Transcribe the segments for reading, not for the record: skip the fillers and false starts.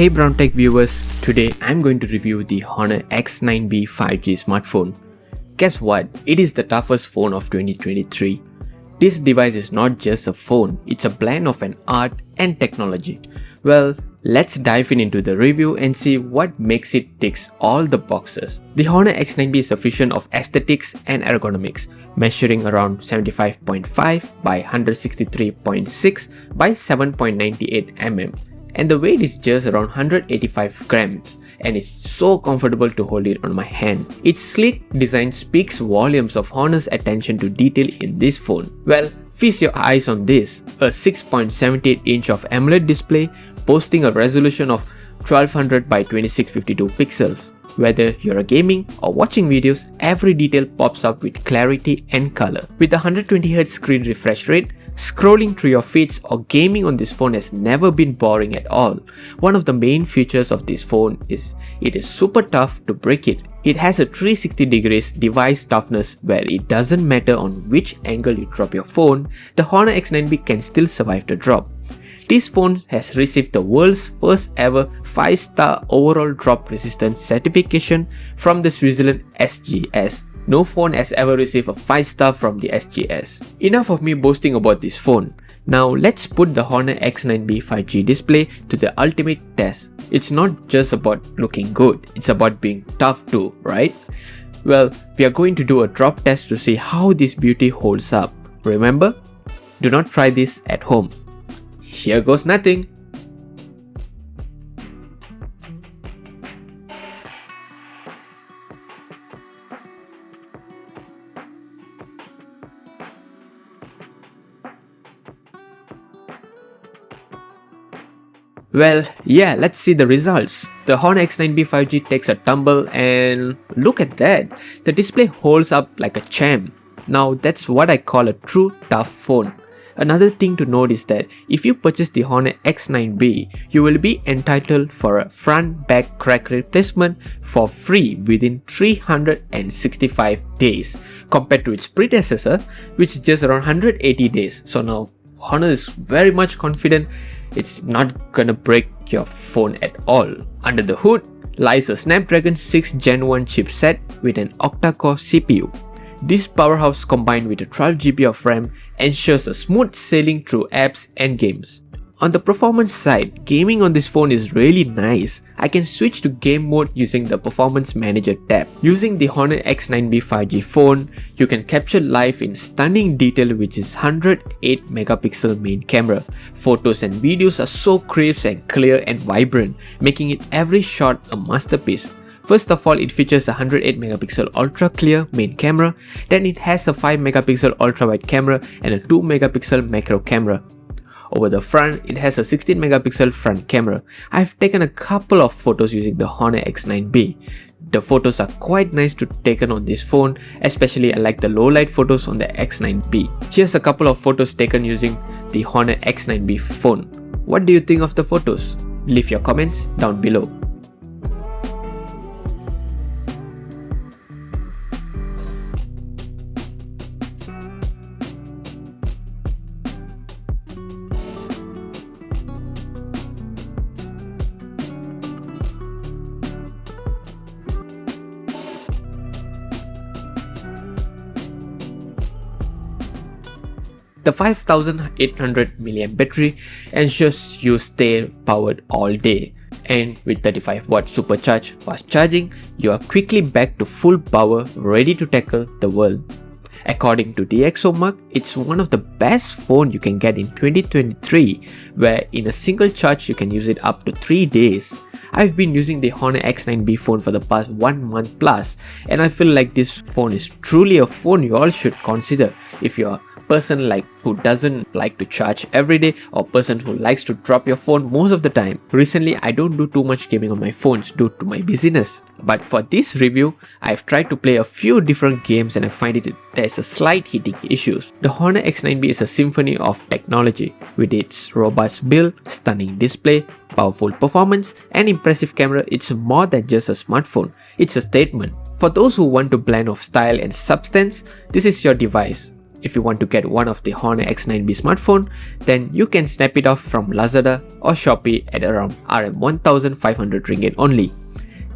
Hey Brown Tech viewers, today I'm going to review the HONOR X9B 5G smartphone. Guess what? It is the toughest phone of 2023. This device is not just a phone, it's a blend of an art and technology. Well, let's dive into the review and see what makes it ticks all the boxes. The HONOR X9B is a fusion of aesthetics and ergonomics, measuring around 75.5 by 163.6 by 7.98 mm. And the weight is just around 185 grams and is so comfortable to hold it on my hand. Its sleek design speaks volumes of Honor's attention to detail in this phone. Well, feast your eyes on this, a 6.78 inch of AMOLED display boasting a resolution of 1200 by 2652 pixels. Whether you're gaming or watching videos, every detail pops up with clarity and color. With a 120Hz screen refresh rate, scrolling through your feeds or gaming on this phone has never been boring at all. One of the main features of this phone is it is super tough to break it. It has a 360 degrees device toughness where it doesn't matter on which angle you drop your phone, the HONOR X9B can still survive the drop. This phone has received the world's first ever 5-star overall drop resistance certification from the Switzerland SGS. No phone has ever received a 5-star from the SGS. Enough of me boasting about this phone. Now let's put the HONOR X9B 5G display to the ultimate test. It's not just about looking good, it's about being tough too, right? Well, we are going to do a drop test to see how this beauty holds up. Remember? Do not try this at home. Here goes nothing. Well, yeah, let's see the results. The HONOR X9B 5G takes a tumble and look at that. The display holds up like a champ. Now that's what I call a true tough phone. Another thing to note is that if you purchase the HONOR X9B, you will be entitled for a front-back crack replacement for free within 365 days compared to its predecessor, which is just around 180 days. So now HONOR is very much confident it's not gonna break your phone at all. Under the hood lies a Snapdragon 6 Gen 1 chipset with an octa-core CPU. This powerhouse combined with a 12GB of RAM ensures a smooth sailing through apps and games. On the performance side, gaming on this phone is really nice. I can switch to game mode using the Performance Manager tab. Using the HONOR X9B 5G phone, you can capture life in stunning detail which is 108 megapixel main camera. Photos and videos are so crisp and clear and vibrant, making it every shot a masterpiece. First of all, it features a 108 megapixel ultra clear main camera, then it has a 5 megapixel ultra wide camera and a 2 megapixel macro camera. Over the front, it has a 16 megapixel front camera. I've taken a couple of photos using the HONOR X9B. The photos are quite nice to taken on this phone, especially I like the low light photos on the X9B. Here's a couple of photos taken using the HONOR X9B phone. What do you think of the photos? Leave your comments down below. The 5800 mAh battery ensures you stay powered all day, and with 35-watt supercharged fast charging, you are quickly back to full power ready to tackle the world. According to DxOMark, it's one of the best phones you can get in 2023, where in a single charge you can use it up to 3 days. I've been using the HONOR X9B phone for the past 1 month plus, and I feel like this phone is truly a phone you all should consider if you're person like who doesn't like to charge every day or person who likes to drop your phone most of the time. Recently, I don't do too much gaming on my phones due to my busyness. But for this review, I've tried to play a few different games and I find there's a slight heating issues. The HONOR X9B is a symphony of technology with its robust build, stunning display, powerful performance and impressive camera. It's more than just a smartphone, it's a statement. For those who want a blend of style and substance, this is your device. if you want to get one of the HONOR X9B smartphone, then you can snap it off from Lazada or Shopee at around Rm 1500 ringgit only.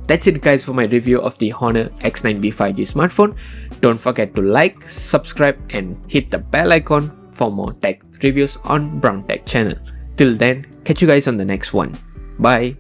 That's it guys for my review of the HONOR X9B 5G smartphone. Don't forget to like, subscribe and hit the bell icon for more tech reviews on Brown Tech channel. Till then, catch you guys on the next one. Bye.